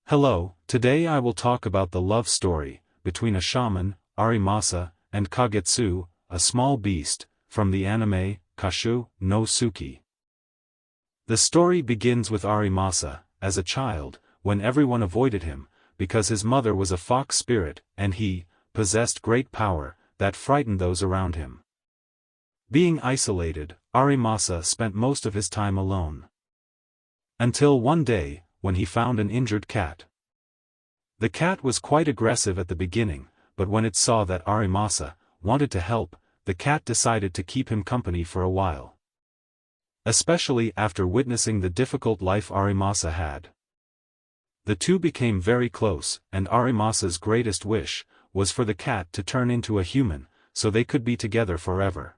Hello, today I will talk about the love story between a shaman, Arimasa, and Kagetsu, a small beast, from the anime, Kashou no Tsuki. The story begins with Arimasa, as a child, when everyone avoided him, because his mother was a fox spirit, and he possessed great power that frightened those around him. Being isolated, Arimasa spent most of his time alone. Until one day, when he found an injured cat. The cat was quite aggressive at the beginning, but when it saw that Arimasa wanted to help, the cat decided to keep him company for a while. Especially after witnessing the difficult life Arimasa had. The two became very close, and Arimasa's greatest wish was for the cat to turn into a human, so they could be together forever.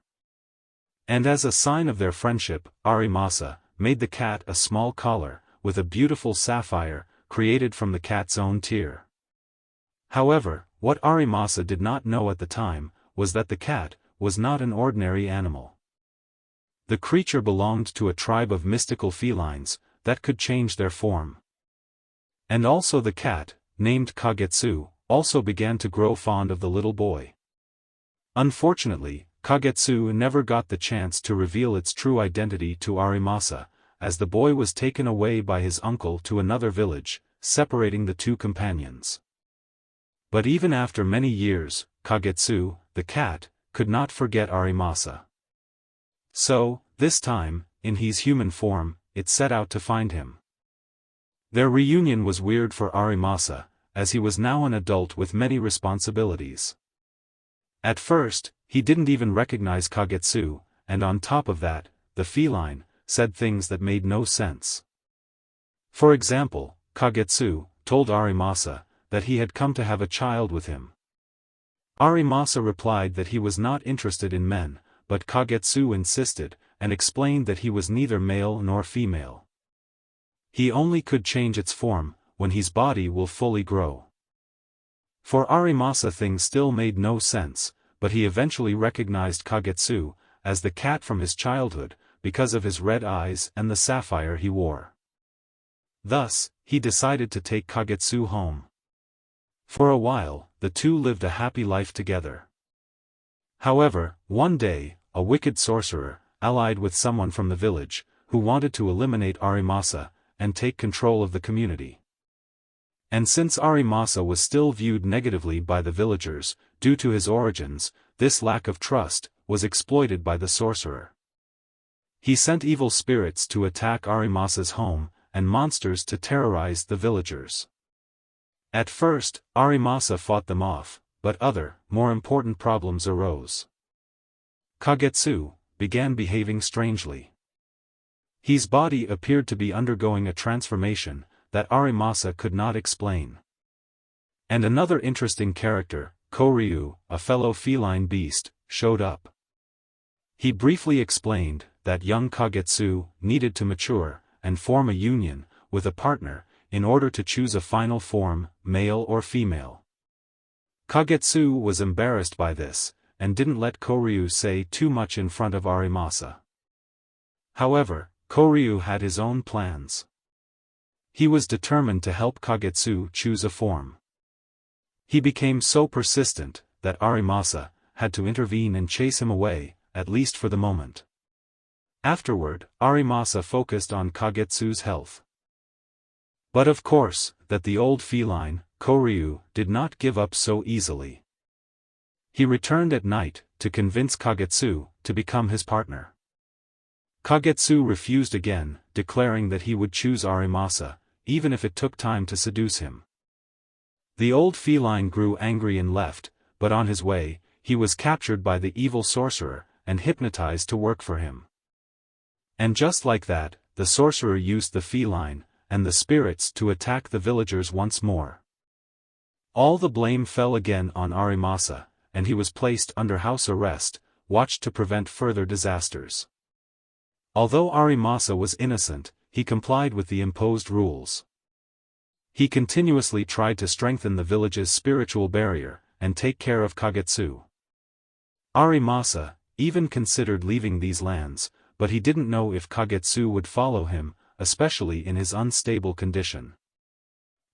And as a sign of their friendship, Arimasa made the cat a small collar, with a beautiful sapphire, created from the cat's own tear. However, what Arimasa did not know at the time, was that the cat was not an ordinary animal. The creature belonged to a tribe of mystical felines, that could change their form. And also the cat, named Kagetsu, also began to grow fond of the little boy. Unfortunately, Kagetsu never got the chance to reveal its true identity to Arimasa, as the boy was taken away by his uncle to another village, separating the two companions. But even after many years, Kagetsu, the cat, could not forget Arimasa. So, this time, in his human form, it set out to find him. Their reunion was weird for Arimasa, as he was now an adult with many responsibilities. At first, he didn't even recognize Kagetsu, and on top of that, the feline said things that made no sense. For example, Kagetsu told Arimasa that he had come to have a child with him. Arimasa replied that he was not interested in men, but Kagetsu insisted, and explained that he was neither male nor female. He only could change its form when his body will fully grow. For Arimasa things still made no sense, but he eventually recognized Kagetsu as the cat from his childhood, because of his red eyes and the sapphire he wore. Thus, he decided to take Kagetsu home. For a while, the two lived a happy life together. However, one day, a wicked sorcerer, allied with someone from the village, who wanted to eliminate Arimasa, and take control of the community. And since Arimasa was still viewed negatively by the villagers, due to his origins, this lack of trust was exploited by the sorcerer. He sent evil spirits to attack Arimasa's home, and monsters to terrorize the villagers. At first, Arimasa fought them off, but other, more important problems arose. Kagetsu began behaving strangely. His body appeared to be undergoing a transformation that Arimasa could not explain. And another interesting character, Koryu, a fellow feline beast, showed up. He briefly explained that young Kagetsu needed to mature and form a union with a partner in order to choose a final form, male or female. Kagetsu was embarrassed by this, and didn't let Koryu say too much in front of Arimasa. However, Koryu had his own plans. He was determined to help Kagetsu choose a form. He became so persistent that Arimasa had to intervene and chase him away, at least for the moment. Afterward, Arimasa focused on Kagetsu's health. But of course, that the old feline, Koryu, did not give up so easily. He returned at night, to convince Kagetsu to become his partner. Kagetsu refused again, declaring that he would choose Arimasa, even if it took time to seduce him. The old feline grew angry and left, but on his way, he was captured by the evil sorcerer, and hypnotized to work for him. And just like that, the sorcerer used the feline and the spirits to attack the villagers once more. All the blame fell again on Arimasa, and he was placed under house arrest, watched to prevent further disasters. Although Arimasa was innocent, he complied with the imposed rules. He continuously tried to strengthen the village's spiritual barrier, and take care of Kagetsu. Arimasa even considered leaving these lands, but he didn't know if Kagetsu would follow him, especially in his unstable condition.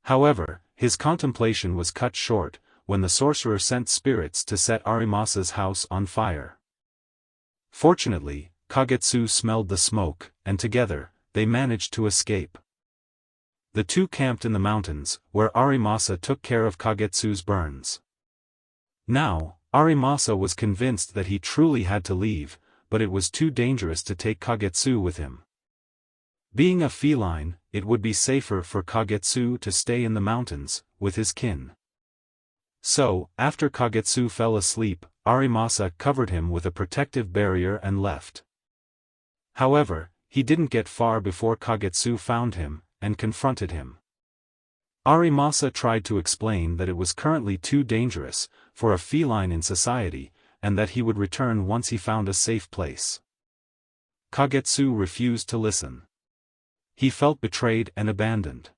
However, his contemplation was cut short, when the sorcerer sent spirits to set Arimasa's house on fire. Fortunately, Kagetsu smelled the smoke, and together, they managed to escape. The two camped in the mountains, where Arimasa took care of Kagetsu's burns. Now, Arimasa was convinced that he truly had to leave, but it was too dangerous to take Kagetsu with him. Being a feline, it would be safer for Kagetsu to stay in the mountains, with his kin. So, after Kagetsu fell asleep, Arimasa covered him with a protective barrier and left. However, he didn't get far before Kagetsu found him, and confronted him. Arimasa tried to explain that it was currently too dangerous for a feline in society, and that he would return once he found a safe place. Kagetsu refused to listen. He felt betrayed and abandoned.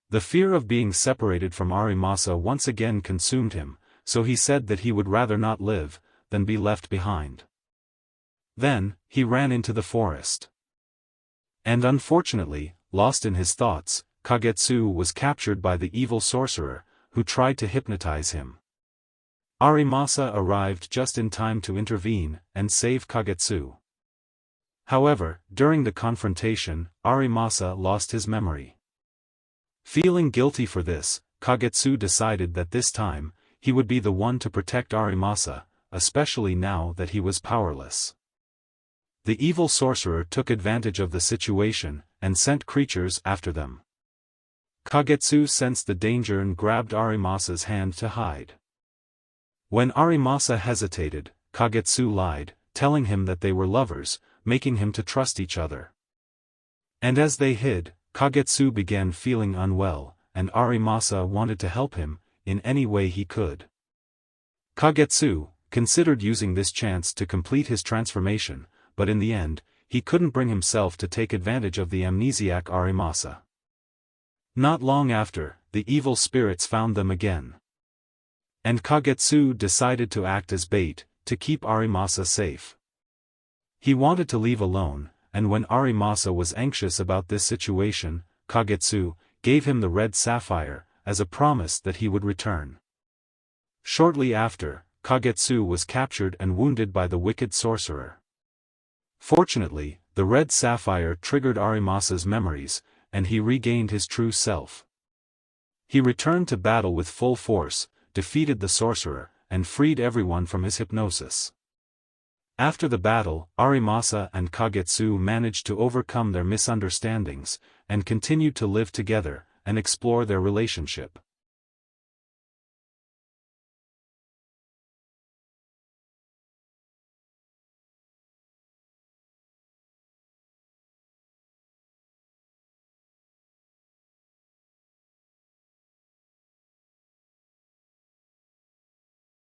The fear of being separated from Arimasa once again consumed him, so he said that he would rather not live than be left behind. Then, he ran into the forest. And unfortunately, lost in his thoughts, Kagetsu was captured by the evil sorcerer, who tried to hypnotize him. Arimasa arrived just in time to intervene and save Kagetsu. However, during the confrontation, Arimasa lost his memory. Feeling guilty for this, Kagetsu decided that this time, he would be the one to protect Arimasa, especially now that he was powerless. The evil sorcerer took advantage of the situation, and sent creatures after them. Kagetsu sensed the danger and grabbed Arimasa's hand to hide. When Arimasa hesitated, Kagetsu lied, telling him that they were lovers, making him to trust each other. And as they hid, Kagetsu began feeling unwell, and Arimasa wanted to help him, in any way he could. Kagetsu considered using this chance to complete his transformation, but in the end, he couldn't bring himself to take advantage of the amnesiac Arimasa. Not long after, the evil spirits found them again. And Kagetsu decided to act as bait, to keep Arimasa safe. He wanted to leave alone, and when Arimasa was anxious about this situation, Kagetsu gave him the red sapphire, as a promise that he would return. Shortly after, Kagetsu was captured and wounded by the wicked sorcerer. Fortunately, the red sapphire triggered Arimasa's memories, and he regained his true self. He returned to battle with full force, defeated the sorcerer, and freed everyone from his hypnosis. After the battle, Arimasa and Kagetsu managed to overcome their misunderstandings, and continued to live together, and explore their relationship.